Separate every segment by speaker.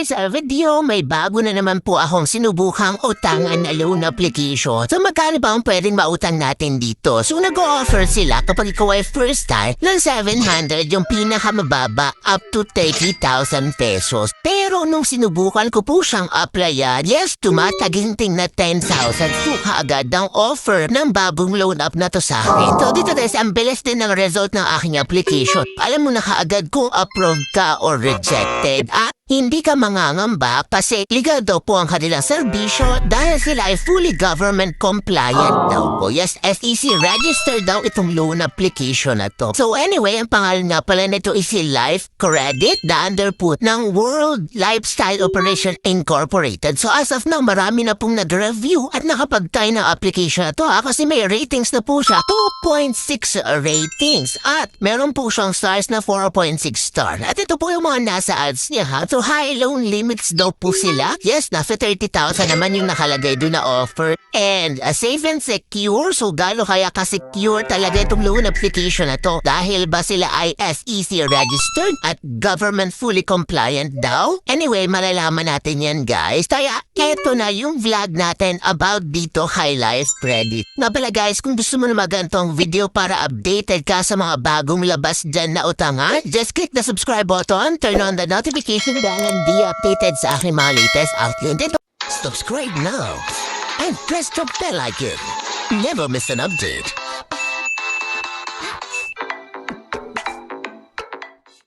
Speaker 1: guys, sa video may bago na naman po akong sinubukang utangan na loan application. So magkano ba ang pwedeng mautang natin dito? So nag-o-offer sila kapag ikaw ay first time ng 700 yung pinakamababa up to 30,000 pesos. Pero nung sinubukan ko po siyang applyan, yes, tumataginting na 10,000 so kaagad ang offer ng bagong loan up na to sa akin. So dito guys, ang bilis din ng result ng aking application. Alam mo na kaagad kung approved ka or rejected. At hindi ka mangangamba kasi legal daw po ang kanilang serbisyo dahil sila ay fully government compliant daw po. Yes, SEC registered daw itong loan application na to. So anyway, ang pangalan nga pala nito is si Life Credit, the underput ng World Lifestyle Operation Incorporated. So as of now, marami na pong nag-review at nakapag-try ng application na to kasi may ratings na po siya. 2.6 ratings at meron po siyang stars na 4.6 star. At ito po yung mga nasa ads niya ha. So high loan limits daw po sila. Yes, nasa 30,000 naman yung nakalagay doon na offer. And safe and secure. So galo kaya ka-secure talaga itong loan application na to? Dahil ba sila ay SEC registered at government fully compliant daw? Anyway, malalaman natin yan guys. Kaya eto na yung vlog natin about dito kay Life Credit. Nga pala guys, kung gusto mo na magantong video para updated ka sa mga bagong labas dyan na utangan, just click the subscribe button, turn on the notification bell, and be updated sa aking mga latest upload. Subscribe now and press the bell icon. Never miss an update.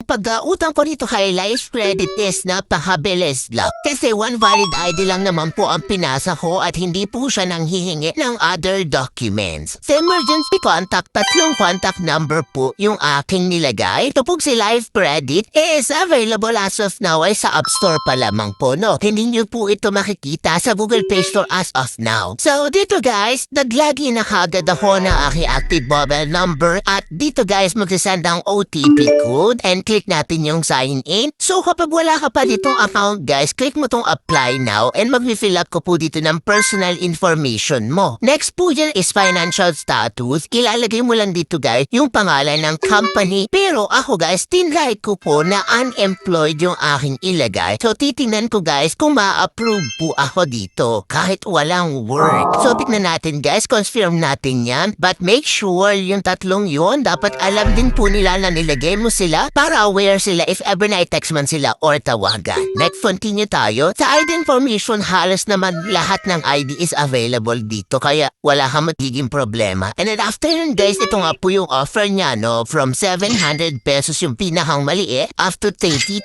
Speaker 1: Pag-utang ko dito kay Life Credit is napakabilis lang. Kasi one valid ID lang naman po ang pinasa ko at hindi po siya nanghihingi ng other documents. Sa emergency contact, 3 contact number po yung aking nilagay. Ito po si Life Credit is available as of now ay sa App Store pa lamang po, no? Hindi nyo po ito makikita sa Google Play Store as of now. So dito guys, naglagi na kagad ako ng aking active mobile number at dito guys magsasend ang OTP code and click natin yung sign in. So kapag wala ka pa ditong account guys, click mo tong apply now and mag-fill up ko po dito ng personal information mo. Next po dyan is financial status. Ilalagay mo lang dito guys yung pangalan ng company. Pero ako guys, tinry ko po na unemployed yung aking ilagay. So titingnan ko guys kung ma-approve po ako dito kahit walang work. So tignan natin guys, confirm natin yan. But make sure yung tatlong yun, dapat alam din po nila na nilagay mo sila para aware sila if ever na i-text man sila or tawagan. Next, continue tayo. Sa ID information, halos naman lahat ng ID is available dito kaya wala kang magiging problema. And then after yun guys, ito nga po yung offer niya, no? From 700 pesos yung pinakang maliit up to 30,000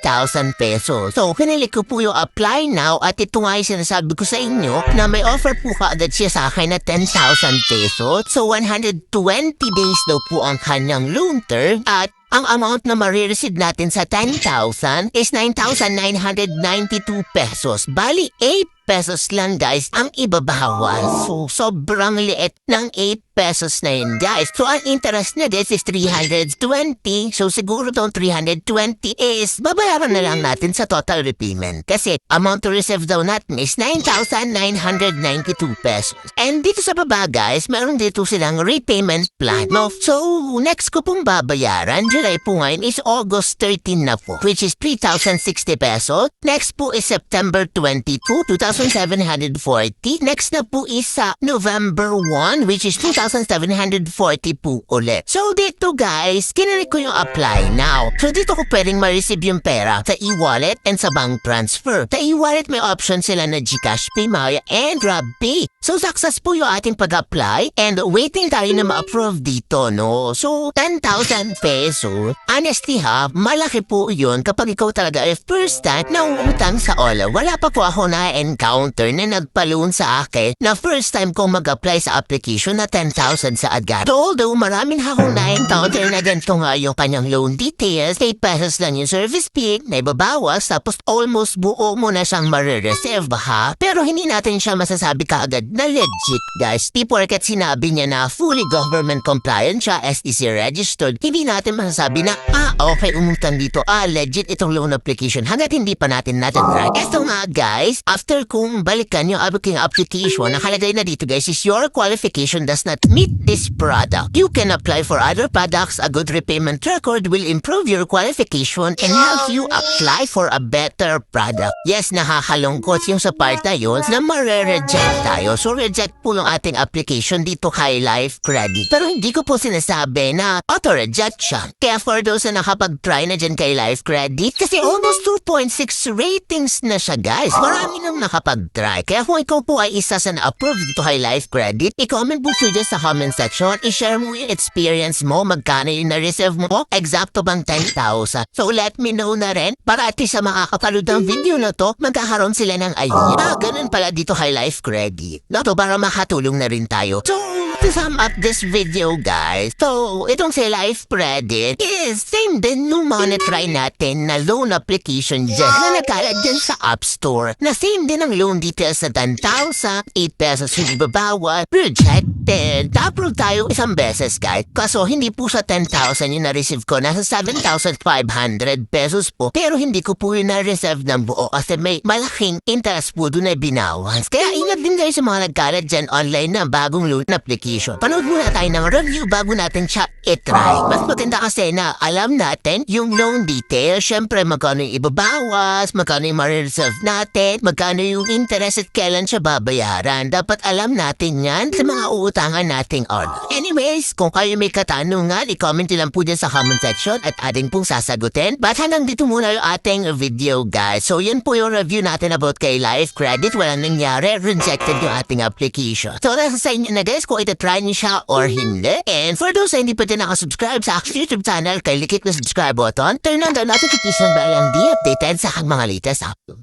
Speaker 1: pesos. So, pinili ko po yung apply now at ito nga yung sinasabi ko sa inyo na may offer po kaagad siya sa akin na 10,000 pesos. So, 120 days daw po ang kanyang loan term at ang amount na marireceive natin sa 10,000 is 9,992 pesos. Bali, 8 pesos lang guys ang ibabawas. So, sobrang liit ng 8 pesos na yun guys. So, ang interest na this is 320. So, siguro tong 320 is babayaran na lang natin sa total repayment. Kasi, amount to receive daw natin is 9,992 pesos. And dito sa baba guys, meron dito silang repayment plan. No? So, next ko pong babayaran, July po ngayon is August 13 na po, which is 3,060 pesos. Next po is September 22, 2,740. Next na po is sa November 1, which is 2,740 po ulit. So dito guys, kinilig ko yung apply now. So dito ko pwedeng ma-receive yung pera sa e-wallet and sa bank transfer. Sa e-wallet may option sila na GCash, Paymaya, and Grabpay. So success po yung ating pag-apply and waiting tayo na ma-approve dito, no? So 10,000 pesos, honestly ha, malaki po yun kapag ikaw talaga ay first time na utang sa Ola. Wala pa po ako na-encounter na nagpa-loan sa akin na first time kong mag-apply sa application na 10,000 sa agad. So although maraming akong na-encounter na ganito nga yung kanyang loan details, 8 pesos lang yung service fee, na ibabawas tapos almost buo mo na siyang marireceive ha. Pero hindi natin siya masasabi kaagad na legit guys. Di porket sinabi niya na fully government compliant siya, SEC registered, hindi natin masasabi na, okay, umutang dito, legit itong loan application hanggat hindi pa natin try. Eto nga guys, after kung balikan yung aking application, nakalagay na dito guys is your qualification does not meet this product. You can apply for other products. A good repayment record will improve your qualification and help you apply for a better product. Yes, nakakalungkot yung sa part na yun na mare-reject tayo. So reject po yung ating application dito kay Life Credit. Pero hindi ko po sinasabi na auto-reject siya. Kaya for those na nakapag-try na dyan kay Life Credit, kasi almost 2.6 ratings na siya guys. Marami nang nakapag-try. Kaya kung ikaw po ay isa sa na-approve dito kay Life Credit, i-comment po dyan sa comment section, i-share mo yung experience mo, magkano yung na-receive mo, exacto bang 10,000. So let me know na rin, para at least sa makakapanood ng video na to, magkakaroon sila ng idea. Ganun pala dito kay Life Credit. Lato para makatulong na rin tayo. So, to sum up this video guys, so itong si Life Credit is same din nung monetry natin na loan application dyan na nakalat dyan sa App Store. Na same din ang loan details na 10,000, 8 pesos yung ibabawat, rejected. Approve tayo isang beses guys. Kaso hindi po sa 10,000 yung na-receive ko, nasa 7,500 pesos po. Pero hindi ko po yung na-receive ng buo kasi may malaking interest po doon na binawas. Kaya ingat din guys sa mga nagkalat dyan online na bagong loan application. Panood muna tayo ng review bago natin siya i-try. Mas maganda kasi na alam natin yung loan details. Syempre magkano yung ibabawas, magkano yung ma-reserve natin, magkano yung interest at kailan siya babayaran. Dapat alam natin yan sa mga uutangan nating online. Anyways, kung kayo may katanungan, i-comment lang po dyan sa comment section at ating pong sasagutin. But hanggang dito muna yung ating video guys. So yun po yung review natin about kay Life Credit. Walang nangyari, rejected yung ating application. So nasa sa inyo na guys kung itatry niyo siya or hindi. And for those na hindi pa din nakasubscribe sa aking YouTube channel, click na subscribe button, turn on the notification bell and be updated sa mga latest upload.